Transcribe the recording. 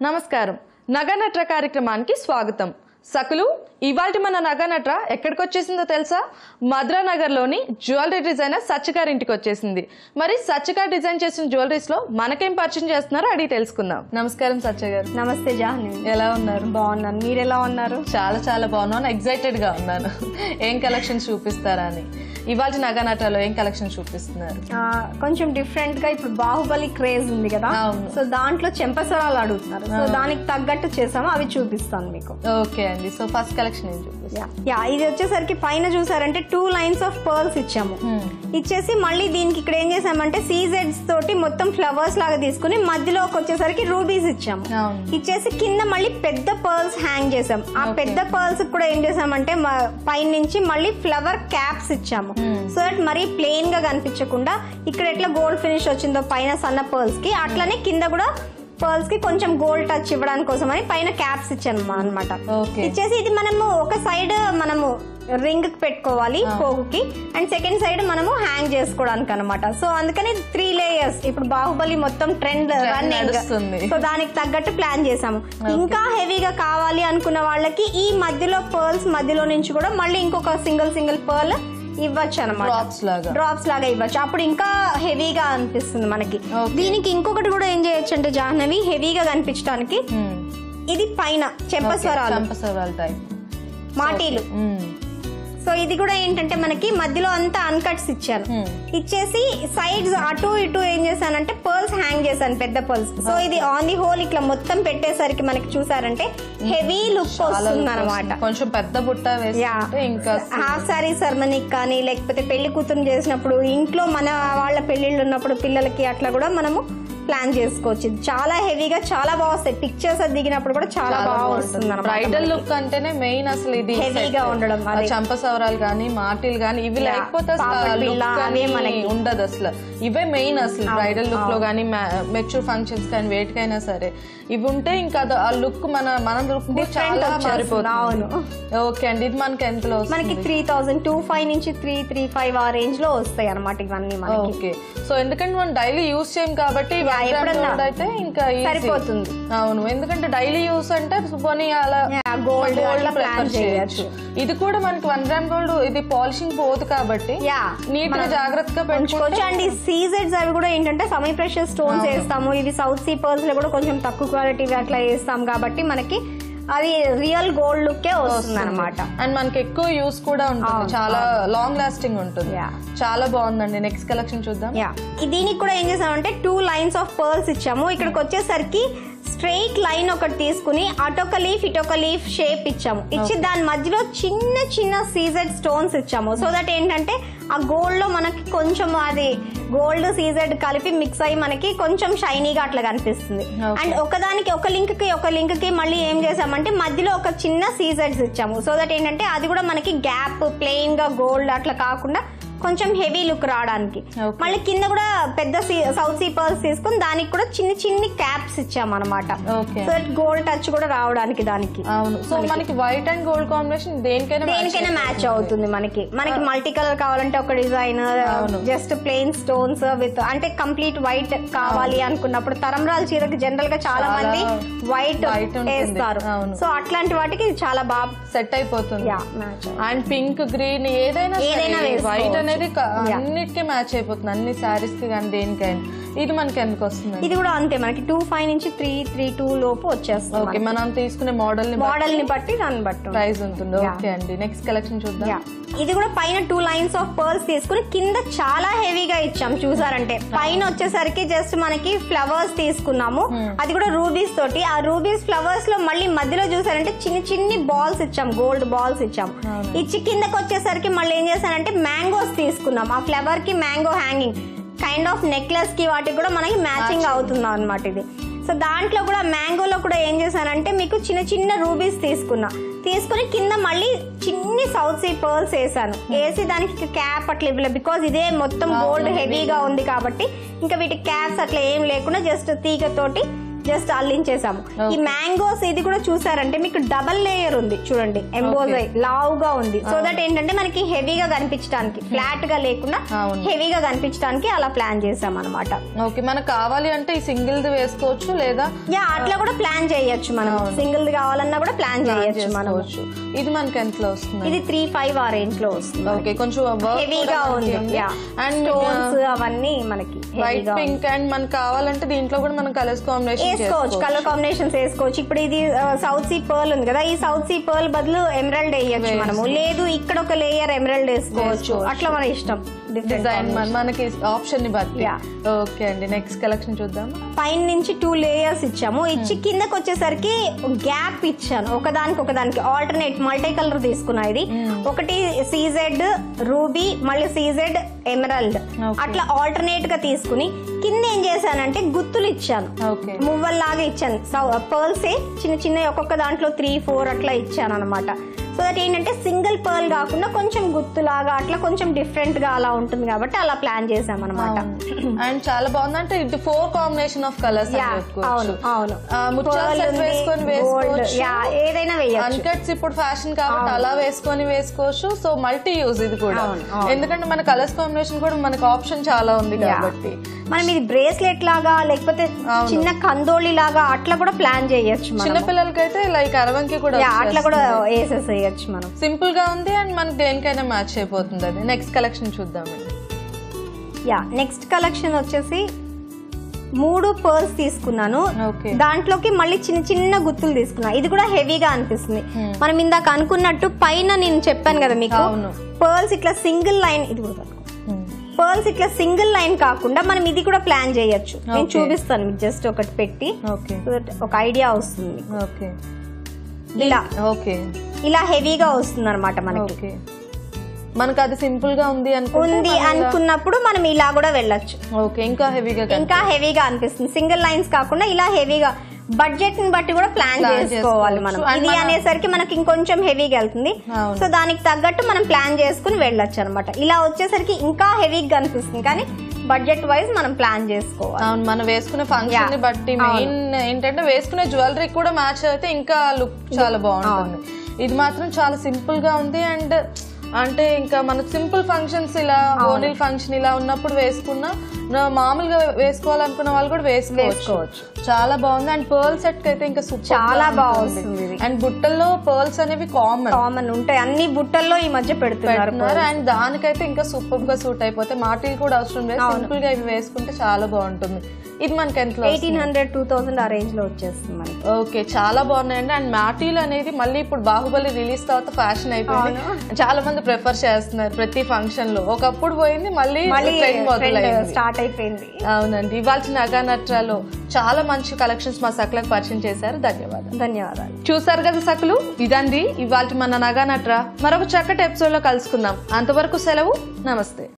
నమస్కారం నగనట్ర కార్యక్రమానికి స్వాగతం. సకులు ఇవాల్టి మన నగనట్ర ఎక్కడికి వచ్చేసిందో తెలుసా? మధురానగర్ లోని జ్యువెలరీ డిజైనర్ సత్యగారి ఇంటికి వచ్చేసింది. మరి సత్యగారు డిజైన్ చేసిన జ్యువెలరీస్ లో మనకేం పరిచయం చేస్తున్నారో అడిగి తెలుసుకుందాం. నమస్కారం సత్య గారు. నమస్తే జాహ్నవి. ఎలా ఉన్నారు? బాగున్నాను, మీరు ఎలా ఉన్నారు? చాలా చాలా బాగున్నాను, ఎక్సైటెడ్ గా ఉన్నాను ఏం కలెక్షన్స్ చూపిస్తారా అని. ఇవాళ నగనట్రలో ఏం కలెక్షన్ చూపిస్తున్నారు? కొంచెం డిఫరెంట్ గా ఇప్పుడు బాహుబలి క్రేజ్ ఉంది కదా, సో దాంట్లో చెంపసరాలు అడుగుతున్నారు, సో దానికి తగ్గట్టు చేసాము, అవి చూపిస్తాను మీకు. ఓకే అండి, సో ఫస్ట్ కలెక్షన్ ఏం చూపిస్తాం? ఇది వచ్చేసరికి పైన చూసారంటే 2 లైన్స్ ఆఫ్ పర్ల్స్ ఇచ్చాము. ఇచ్చేసి మళ్ళీ దీనికి ఇక్కడ ఏం చేసామంటే సీజెడ్స్ తోటి మొత్తం ఫ్లవర్స్ లాగా తీసుకుని మధ్యలోకి వచ్చేసరికి రూబీస్ ఇచ్చాము. ఇచ్చేసి కింద మళ్ళీ పెద్ద పర్ల్స్ హ్యాంగ్ చేసాం. ఆ పెద్ద పర్ల్స్ కూడా ఏం చేసామంటే పైన నుంచి మళ్ళీ ఫ్లవర్ క్యాప్స్ ఇచ్చాము. సో దట్ మరీ ప్లెయిన్ గా కనిపించకుండా ఇక్కడ ఎట్లా గోల్డ్ ఫినిష్ వచ్చిందో పైన సన్న పర్ల్స్ కి, అట్లనే కింద కూడా పర్ల్స్ కి కొంచెం గోల్డ్ టచ్ ఇవ్వడానికి కోసం అని పైన క్యాప్స్ ఇచ్చాను అనమాట. ఇచ్చేసి ఇది మనము ఒక సైడ్ మనము రింగ్ కి పెట్టుకోవాలి పోగుకి, అండ్ సెకండ్ సైడ్ మనము హ్యాంగ్ చేసుకోవడానికి అనమాట. సో అందుకని 3 లేయర్స్ ఇప్పుడు బాహుబలి మొత్తం ట్రెండ్ రన్నింగ్, సో దానికి తగ్గట్టు ప్లాన్ చేసాము. ఇంకా హెవీగా కావాలి అనుకున్న వాళ్ళకి ఈ మధ్యలో పర్ల్స్ మధ్యలో నుంచి కూడా మళ్ళీ ఇంకొక సింగిల్ పర్ల్ ఇవ్వచ్చు అనమాట, డ్రాప్స్ లాగా ఇవ్వచ్చు. అప్పుడు ఇంకా హెవీగా అనిపిస్తుంది మనకి. దీనికి ఇంకొకటి కూడా ఏం చేయొచ్చు అంటే జాహ్నవి, హెవీగా కనిపించడానికి ఇది పైన చెంపస్వరాలు మాటీలు. సో ఇది కూడా ఏంటంటే మనకి మధ్యలో అంతా అన్కట్స్ ఇచ్చాను. ఇచ్చేసి సైడ్స్ అటు ఇటు ఏం చేశానంటే పర్ల్స్ హ్యాంగ్ చేశాను, పెద్ద పర్ల్స్. సో ఇది ఆన్ ది హోల్ ఇట్లా మొత్తం పెట్టేసరికి మనకి చూసారంటే హెవీ లుక్ వస్తుంది అనమాట. కొంచెం పెద్ద బుట్ట ఇంకా హాఫ్ సారీ సెరమనీకి కానీ లేకపోతే పెళ్లి కూతురు చేసినప్పుడు, ఇంట్లో మన వాళ్ళ పెళ్లిళ్ళు ఉన్నప్పుడు పిల్లలకి అట్లా కూడా మనము ప్లాన్ చేసుకోవచ్చు. చాలా హెవీగా చాలా బాగా వస్తాయి. పిక్చర్స్ దిగినప్పుడు కూడా చాలా బాగా వస్తుంది. బ్రైడల్ లుక్ అంటేనే మెయిన్ అసలు ఇది హెవీగా ఉండడం, చంపసవరాలు గానీ మాటిల్ గానీ ఇవి లేకపోతే ఉండదు అసలు. ఇవే మెయిన్ అసలు బ్రైడల్ లుక్ లో గానీ మెచ్యూర్ ఫంక్షన్స్ కానీ వేటికైనా సరే ఇవి ఉంటే ఇంకా ఆ లుక్ మన లుక్ చాలా మారిపోతుంది. ఓకే అండి, ఇది మనకి ఎంతలో? మనకి 3025 నుంచి 335 ఆ రేంజ్ లో వస్తాయి అనమాట ఇవన్నీ. ఓకే, సో ఎందుకంటే మనం డైలీ యూజ్ చేయం కాబట్టి అయితే ఇంకా సరిపోతుంది. అవును, ఎందుకంటే డైలీ యూస్ అంటే పోనీ అలా గోల్డ్ ప్లాన్ చేయొచ్చు. ఇది కూడా మనకి 1 గ్రామ్ గోల్డ్, ఇది పాలిషింగ్ పోదు కాబట్టి నీట్ గా జాగ్రత్తగా పెంచుకోవచ్చు. అండ్ సీజెడ్స్ అవి కూడా ఏంటంటే సమీ ప్రెషర్ స్టోన్స్ వేస్తాము. ఇవి సౌత్ సీ పర్ల్స్ లో కూడా కొంచెం తక్కువ క్వాలిటీ అట్లా వేస్తాం కాబట్టి మనకి అది రియల్ గోల్డ్ లుక్ వస్తుంది అనమాట. అండ్ మనకి ఎక్కువ యూస్ కూడా ఉంటుంది, చాలా లాంగ్ లాస్టింగ్ ఉంటుంది. చాలా బాగుందండి. నెక్స్ట్ కలెక్షన్ చూద్దాం. దీనికి కూడా ఏం చేసామంటే 2 లైన్స్ ఆఫ్ పర్ల్స్ ఇచ్చాము. ఇక్కడికి వచ్చేసరికి స్ట్రైట్ లైన్ ఒకటి తీసుకుని అటొక లీఫ్ ఇటొక లీఫ్ షేప్ ఇచ్చాము. ఇచ్చి దాని మధ్యలో చిన్న చిన్న సీజెడ్ స్టోన్స్ ఇచ్చాము. సో దట్ ఏంటంటే ఆ గోల్డ్ లో మనకి కొంచెం అది గోల్డ్ సీజెడ్ కలిపి మిక్స్ అయ్యి మనకి కొంచెం షైనీగా అట్లా కనిపిస్తుంది. అండ్ ఒకదానికి ఒక లింక్ కి మళ్ళీ ఏం చేసామంటే మధ్యలో ఒక చిన్న సీజెడ్స్ ఇచ్చాము. సో దట్ ఏంటంటే అది కూడా మనకి గ్యాప్ ప్లెయిన్ గా గోల్డ్ అట్లా కాకుండా కొంచెం హెవీ లుక్ రావడానికి. మళ్ళీ కింద కూడా పెద్ద సౌత్ సీ పర్ల్స్ తీసుకుని దానికి కూడా చిన్ని క్యాప్స్ ఇచ్చాము అనమాట. సో గోల్డ్ టచ్ కూడా రావడానికి దానికి. సో మనకి వైట్ అండ్ గోల్డ్ కాంబినేషన్ దేనికైనా మ్యాచ్ అవుతుంది. మనకి మల్టీ కలర్ కావాలంటే ఒక design, just plain stones with అంటే కంప్లీట్ వైట్ కావాలి అనుకున్నప్పుడు తరంరాల చీరకి జనరల్ గా చాలా మంది వైట్ వేస్తారు. సో అట్లాంటి వాటికి చాలా బాగా సెట్ అయిపోతుంది. అండ్ పింక్ గ్రీన్ ఏదైనా వైట్ అనేది అన్నిటికీ మ్యాచ్ అయిపోతుంది, అన్ని శారీస్ కి కానీ దేనికైనా. ఇది మనకి ఎందుకు వస్తుంది? ఇది కూడా అంతే, మనకి 25 నుంచి 332 లోపు వచ్చేస్తుంది. ఓకే, మనం తీసుకునే మోడల్ ని బట్టి దాన్ని బట్టి ప్రైస్ ఉంటుంది. ఓకే అండి, నెక్స్ట్ కలెక్షన్ చూద్దాం. ఇది కూడా పైన 2 లైన్స్ ఆఫ్ పర్ల్స్ తీసుకుని కింద చాలా హెవీగా ఇచ్చాం. చూసారంటే పైన వచ్చేసరికి జస్ట్ మనకి ఫ్లవర్స్ తీసుకున్నాము, అది కూడా రూబీస్ తోటి. ఆ రూబీస్ ఫ్లవర్స్ లో మళ్ళీ మధ్యలో చూసారంటే చిన్ని బాల్స్ ఇచ్చాం, గోల్డ్ బాల్స్ ఇచ్చాం. ఇచ్చి కిందకి వచ్చేసరికి మళ్ళీ ఏం చేశానంటే మ్యాంగోస్ తీసుకున్నాం. ఆ ఫ్లవర్ కి mango hanging kind of necklace కి వాటికి కూడా మనకి మ్యాచింగ్ అవుతుంది అనమాట ఇది. సో దాంట్లో కూడా మ్యాంగోలో కూడా ఏం చేశానంటే మీకు చిన్న రూబీస్ తీసుకుని కింద మళ్ళీ చిన్ని సౌత్ సీ పర్ల్స్ వేసాను. వేసి దానికి క్యాప్ అట్లా ఇవ్వలేదు, బికాజ్ ఇదే మొత్తం గోల్డ్ హెవీగా ఉంది కాబట్టి ఇంకా వీటికి క్యాప్స్ అట్లా ఏం లేకుండా జస్ట్ తీగతోటి జస్ట్ అల్లించేసాము. ఈ మ్యాంగోస్ ఇది కూడా చూసారంటే మీకు డబల్ లేయర్ ఉంది చూడండి, ఎంబోజ్ లావుగా ఉంది. సో దట్ ఏంటంటే మనకి హెవీగా కనిపించడానికి, ఫ్లాట్ గా లేకుండా హెవీగా కనిపించడానికి అలా ప్లాన్ చేసాం అనమాట. ఓకే, మనకు కావాలి అంటే ఈ సింగిల్ ది వేసుకోవచ్చు లేదా అట్లా కూడా ప్లాన్ చేయొచ్చు మనం. సింగిల్ ది కావాలన్నా కూడా ప్లాన్ చేయొచ్చు మనం. ఇది మనకి ఎంతలో వస్తుంది? ఇది 3-5 ఆ రేంజ్ లో వస్తుంది. ఓకే, కొంచెం హెవీగా ఉంది. అండ్ స్టోన్స్ అవన్నీ మనకి వైట్ పింక్ అండ్ మనకు కావాలంటే దీంట్లో కూడా మనం కలర్స్ కాంబినేషన్ వేసుకోవచ్చు, కలర్ కాంబినేషన్స్ వేసుకోవచ్చు. ఇప్పుడు ఇది సౌత్ సీ పర్ల్ ఉంది కదా, ఈ సౌత్ సీ పర్ల్ బదులు ఎమరాల్డ్ వేయచ్చు మనము, లేదు ఇక్కడ ఒక లేయర్ ఎమరాల్డ్ వేసుకోవచ్చు, అట్లా మన ఇష్టం. డిజైన్ మనకి ఆప్షన్ ని బట్టి. ఓకే అండి, నెక్స్ట్ కలెక్షన్ చూద్దాం. పైన నుంచి 2 లేయర్స్ ఇచ్చాము, ఇచ్చి కిందకి వచ్చేసరికి గ్యాప్ ఇచ్చాను, ఒకదానికి ఆల్టర్నేట్ మల్టీ కలర్ తీసుకున్నా. ఇది ఒకటి సీజెడ్ రూబీ, మళ్ళీ సీజెడ్ ఎమరాల్డ్, అట్లా ఆల్టర్నేట్ గా తీసుకుని కింద ఏం చేశానంటే గుత్తులు ఇచ్చాను, మువ్వల్లాగా ఇచ్చాను. పర్ల్సే చిన్న చిన్న ఒక్కొక్క దాంట్లో 3-4 అట్లా ఇచ్చాను అనమాట. సో దట్ ఏంటంటే సింగిల్ పర్ల్ కాకుండా కొంచెం గుత్తులాగా అట్లా కొంచెం డిఫరెంట్ గా అలా ఉంటుంది కాబట్టి అలా ప్లాన్ చేసాం అనమాట. అండ్ చాలా బాగుంది, అంటే ఇది 4 కాంబినేషన్ ఆఫ్ కలర్స్. అవును అవును, ఏదైనా వేయచ్చు. అన్కట్స్ ఇప్పుడు ఫ్యాషన్ కాబట్టి అలా వేసుకోవచ్చు. సో మల్టీ యూజ్ ఇది కూడా, ఎందుకంటే మన కలర్స్ కాంబినేషన్ కూడా మనకు ఆప్షన్ చాలా ఉంది కాబట్టి. మనం ఇది బ్రేస్లెట్ లాగా లేకపోతే చిన్న కందోళి లాగా అట్లా కూడా ప్లాన్ చేయొచ్చు. చిన్న పిల్లలకైతే లైక్ అరవంకి కూడా అట్లా కూడా వేసేసేయచ్చు మనం. సింపుల్ గా ఉంది అండ్ మనకి దేనికైనా మ్యాచ్ అయిపోతుంది. అది నెక్స్ట్ కలెక్షన్ చూద్దామండి. నెక్స్ట్ కలెక్షన్ వచ్చేసి 3 పర్ల్స్ తీసుకున్నాను, దాంట్లోకి మళ్ళీ చిన్న చిన్న గుత్తులు తీసుకున్నా. ఇది కూడా హెవీగా అనిపిస్తుంది. మనం ఇందాక అనుకున్నట్టు పైన నేను చెప్పాను కదా మీకు, పర్ల్స్ ఇట్లా సింగిల్ లైన్, ఇది కూడా పర్ల్స్ ఇట్లా సింగిల్ లైన్ కాకుండా మనం ఇది కూడా ప్లాన్ చేయొచ్చు. నేను చూపిస్తాను మీకు, జస్ట్ ఒకటి పెట్టి ఒక ఐడియా వస్తుంది. ఇలా హెవీగా వస్తుంది అనమాట మనకి. మనకు అది సింపుల్ గా ఉంది అనుకున్నప్పుడు మనం ఇలా కూడా వెళ్ళొచ్చు. ఇంకా హెవీగా అనిపిస్తుంది. సింగిల్ లైన్స్ కాకుండా ఇలా హెవీగా, బడ్జెట్ ని బట్టి కూడా ప్లాన్ చేసుకోవాలి మనం. ఇది అనేసరికి మనకి ఇంకొంచెం హెవీగా వెళ్తుంది, సో దానికి తగ్గట్టు మనం ప్లాన్ చేసుకుని వెళ్ళొచ్చు అనమాట. ఇలా వచ్చేసరికి ఇంకా హెవీగా అనిపిస్తుంది, కానీ బడ్జెట్ వైజ్ మనం ప్లాన్ చేసుకోవాలి. అవును, మనం వేసుకునే ఫంక్షన్ ని బట్టి, మెయిన్ ఏంటంటే వేసుకునే జ్యువెలరీ కూడా మ్యాచ్ అయితే ఇంకా లుక్ చాలా బాగుంటుంది. ఇది మాత్రం చాలా సింపుల్ గా ఉంది. అండ్ అంటే ఇంకా మన సింపుల్ ఫంక్షన్స్ ఇలా ఓనిల్ ఫంక్షన్ ఇలా ఉన్నప్పుడు వేసుకున్నా, మామూలుగా వేసుకోవాలనుకున్న వాళ్ళు కూడా వేసుకోవచ్చు. చాలా బాగుంది. అండ్ పర్ల్ సెట్ అయితే ఇంకా చాలా బాగుంది. అండ్ బుట్టల్లో పర్ల్స్ అనేవి కామన్ ఉంటాయి, అన్ని బుట్టల్లో ఈ మధ్య పెడుతున్నారు. అండ్ దానికైతే ఇంకా సూపర్ గా సూట్ అయిపోతాయి. మాటిల్ కూడా అవసరం లేదు, సింపుల్ గా ఇవి వేసుకుంటే చాలా బాగుంటుంది. ఇది మనకి ఎంత? 1800-2000 ఆ రేంజ్ లో వచ్చేస్తుంది మనకి. ఓకే, చాలా బాగున్నాయండి. అండ్ మ్యాటీల్ అనేది మళ్ళీ ఇప్పుడు బాహుబలి రిలీజ్ తర్వాత ఫ్యాషన్ అయిపోయింది, చాలా మంది ప్రిఫర్ చేస్తున్నారు ప్రతి ఫంక్షన్ లో. ఒకప్పుడు పోయింది, మళ్ళీ స్టార్ట్ అయిపోయింది. అవునండి, ఇవాళ నగా నట్రాలో చాలా మంచి కలెక్షన్స్ మా సకులకు పరిచయం చేశారు. ధన్యవాదాలు. చూసారు కదా సకులు, ఇదండి ఇవాళ మన నగా నట్రా. మరొక చక్కటి ఎపిసోడ్ లో కలుసుకుందాం. అంతవరకు సెలవు, నమస్తే.